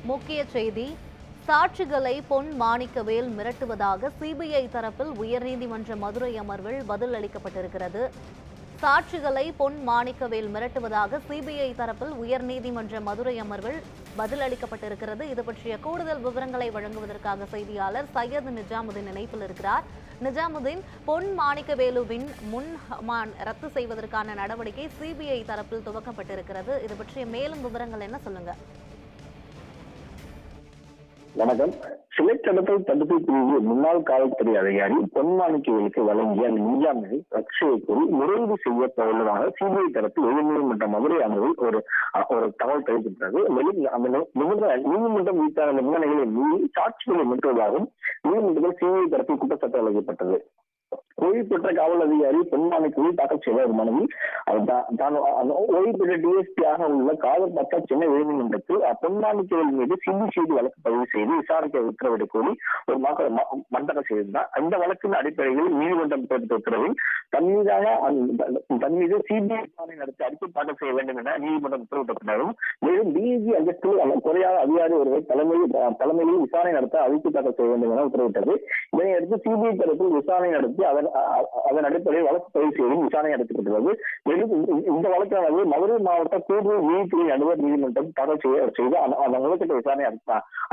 முக்கிய செய்தி. சாட்சிகளை பொன் மாணிக்கவேல் மிரட்டுவதாக சிபிஐ தரப்பில் உயர்நீதிமன்ற மதுரை அமர்வில் பதில் அளிக்கப்பட்டிருக்கிறது. சாட்சிகளை பொன் மாணிக்கவேல் மிரட்டுவதாக சிபிஐ தரப்பில் உயர்நீதிமன்ற மதுரை அமர்வில் பதில் அளிக்கப்பட்டிருக்கிறது. இது பற்றிய கூடுதல் விவரங்களை வழங்குவதற்காக செய்தியாளர் சையத் நிஜாமுதீன் இணைப்பில் இருக்கிறார். நிஜாமுதீன், பொன் மாணிக்கவேலுவின் ரத்து செய்வதற்கான நடவடிக்கை சிபிஐ தரப்பில் துவக்கப்பட்டிருக்கிறது. இது பற்றிய மேலும் விவரங்கள் என்ன, சொல்லுங்க. வணக்கம். சிலை கடத்தல் தடுப்பு பிரிவு முன்னாள் காவல்துறை அதிகாரி பொன் மாணிக்கவேலுக்கு வழங்கிய அந்த முன்ஜாமீனை ரத்து செய்யக்கோரி முறையீடு செய்யப்பட்டுள்ளதாக சிபிஐ தரப்பு உயர்நீதிமன்ற மதுரை அமர்வில் ஒரு தகவல் தெரிவிக்கப்பட்டது. மேலும் நீதிமன்றம் விதித்த நிபந்தனைகளை மீறி சாட்சிகளை மீட்டுவதாகவும் நீதிமன்றத்தில் சிபிஐ தரப்பில் குற்றச்சாட்டு வழங்கப்பட்டது. ஓய்வு பெற்ற காவல் அதிகாரி பொன் மாணிக்கவேல் தாக்கல் செய்த ஒரு மனுவில் ஓய்வு பெற்ற டிஎஸ்பியாக உள்ள காதல் பட்டா சென்னை உயர்நீதிமன்றத்தில் பொன் மாணிக்கவேல் மீது சிபிசிஐடி வழக்கு பதிவு செய்து விசாரிக்க உத்தரவிட கோரி ஒரு மண்டலம் செய்திருந்தார். அந்த வழக்கின் அடிப்படையில் நீதிமன்றம் பிறப்பித்த உத்தரவில் தன் மீது சிபிஐ விசாரணை நடத்தி அறிக்கை தாக்கல் செய்ய வேண்டும் என நீதிமன்றம் உத்தரவிட்டப்பட்டதும், மேலும் டிஐஜி அந்தஸ்தில் குறையாத அதிகாரி ஒருவர் தலைமையில் விசாரணை நடத்த அறிக்கை தாக்கல் செய்ய வேண்டும் என உத்தரவிட்டது. இதனையடுத்து சிபிஐ தரப்பில் விசாரணை நடத்தி அதன் அடிப்படையில் வழக்கு பதிவு செய்தும் விசாரணை நடத்தப்பட்டுள்ளது. மேலும் இந்த வழக்கானது மதுரை மாவட்ட கூடுதல் நீதித்துறை நடுவர் நீதிமன்றம் தாக்கல் செய்து அந்த வழக்கத்தை விசாரணை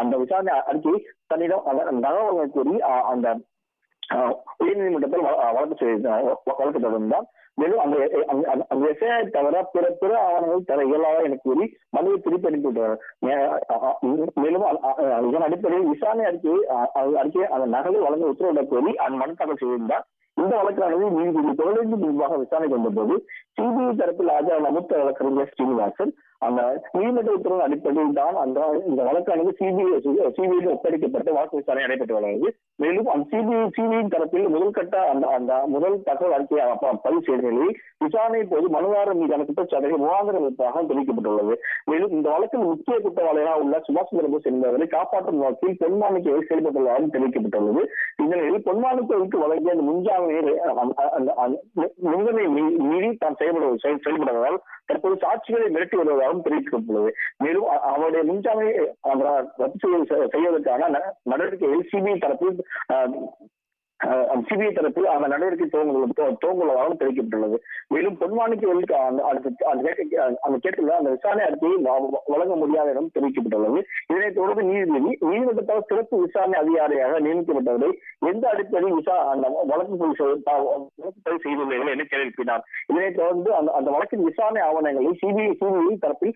அந்த விசாரணை அறிக்கை தன்னிடம் தகவல் கூறி அந்த உயர்நீதிமன்றத்தில் வழக்கு தொடர்ந்தார். மேலும் அந்த எஸ்ஐ தவிர பிற ஆவணங்கள் தர இயலாத என கூறி மனுவை திருப்பி அனுப்பிவிட்டார். மேலும் இதன் அடிப்படையில் விசாரணை அறிக்கையை அந்த நகலை வழங்க உத்தரவிட கோரி அந்த மனு தாக்கல் செய்திருந்தார். இந்த வழக்கானது நீதிபதி தொடர்ந்து முன்பாக விசாரணை கொண்டபோது சிபிஐ தரப்பில் ஆஜரான மூத்த வழக்கறிஞர் ஸ்ரீனிவாசன் அந்த நீதிமன்ற உத்தரவின் அடிப்படையில் தான் இந்த வழக்கானது சிபிஐ ஒப்படைக்கப்பட்டு வழக்கு விசாரணை நடைபெற்று வருகிறது. மேலும் அந்த சிபிஐ தரப்பில் முதல் தகவல் அறிக்கையை பதிவு செய்த நிலையில் விசாரணை போது மனுதாரர் மீதான குற்றச்சாட்டுகள் முகாந்திரமாக தெரிவிக்கப்பட்டுள்ளது. மேலும் இந்த வழக்கில் முக்கிய குற்றவாளிகளாக உள்ள சுபாஷ் சந்திரபோஸ் என்பவரை காப்பாற்றும் நோக்கில் பொன் மாணிக்கவேல் செயல்பட்டுள்ளதாக தெரிவிக்கப்பட்டுள்ளது. இந்நிலையில் பொன் மாணிக்கவேலுக்கு வழங்கிய அந்த முன்ஜாமீனை மீறி தான் செயல்படுவதால் தற்போது சாட்சிகளை மிரட்டி வருவதாகவும் தெரிவிக்கப்பட்டுள்ளது. மேலும் அவருடைய முன்ஜாமீனை ரத்து செய்வதற்கான நடவடிக்கையில் சிபிஐ தரப்பில் அந்த நடவடிக்கை துவங்குவதாகவும் தெரிவிக்கப்பட்டுள்ளது. மேலும் பொன் மாணிக்கவேலுக்கு அந்த கேட்டில் அந்த விசாரணை அறிக்கையை வழங்க முடியாத இடம் தெரிவிக்கப்பட்டுள்ளது. இதனைத் தொடர்ந்து நீதிமன்றத்தால் சிறப்பு விசாரணை அதிகாரியாக நியமிக்கப்பட்டவரை எந்த அடிப்படையில் அந்த வழக்கு பதிவு செய்துள்ளீர்கள் என கேள்வி எழுப்பினார். இதனைத் தொடர்ந்து அந்த வழக்கின் விசாரணை ஆவணங்களை சிபிஐ தரப்பில்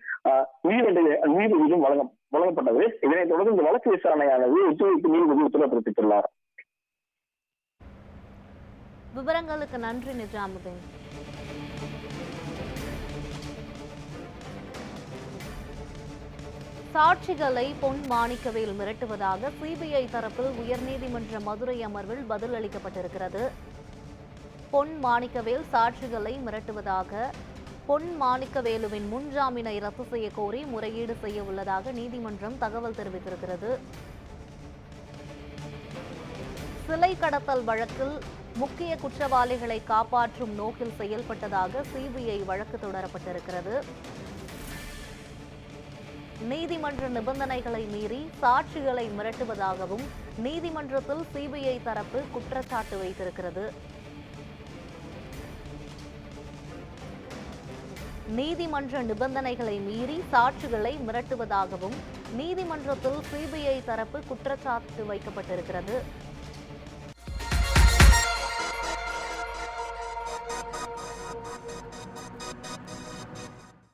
நீதிபதியும் வழங்கப்பட்டது. இதனைத் தொடர்ந்து இந்த வழக்கு விசாரணையானது ஒத்திவைப்பு நீதிபதி உத்தரவு பிறப்பித்துள்ளார். விவரங்களுக்கு நன்றி நிஜாமுதீன். சாட்சிகளை பொன் மாணிக்கவேல் மிரட்டுவதாக சிபிஐ தரப்பில் உயர்நீதிமன்ற மதுரை அமர்வில் பதில் அளிக்கப்பட்டிருக்கிறது. பொன் மாணிக்கவேல் சாட்சிகளை மிரட்டுவதாக பொன் மாணிக்கவேலுவின் முன்ஜாமீனை ரத்து செய்ய கோரி முறையீடு செய்ய உள்ளதாக நீதிமன்றம் தகவல் தெரிவித்திருக்கிறது. சிலை கடத்தல் வழக்கில் முக்கிய குற்றவாளிகளை காப்பாற்றும் நோக்கில் செயல்பட்டதாக சிபிஐ வழக்கு தொடரப்பட்டிருக்கிறது. நீதிமன்ற நிபந்தனைகளை மீறி சாட்சிகளை மிரட்டுவதாகவும் நீதிமன்றத்தில் சிபிஐ தரப்பு குற்றச்சாட்டு வைத்திருக்கிறது. நீதிமன்ற நிபந்தனைகளை மீறி சாட்சிகளை மிரட்டுவதாகவும் நீதிமன்றத்தில் சிபிஐ தரப்பு குற்றச்சாட்டு வைக்கப்பட்டிருக்கிறது.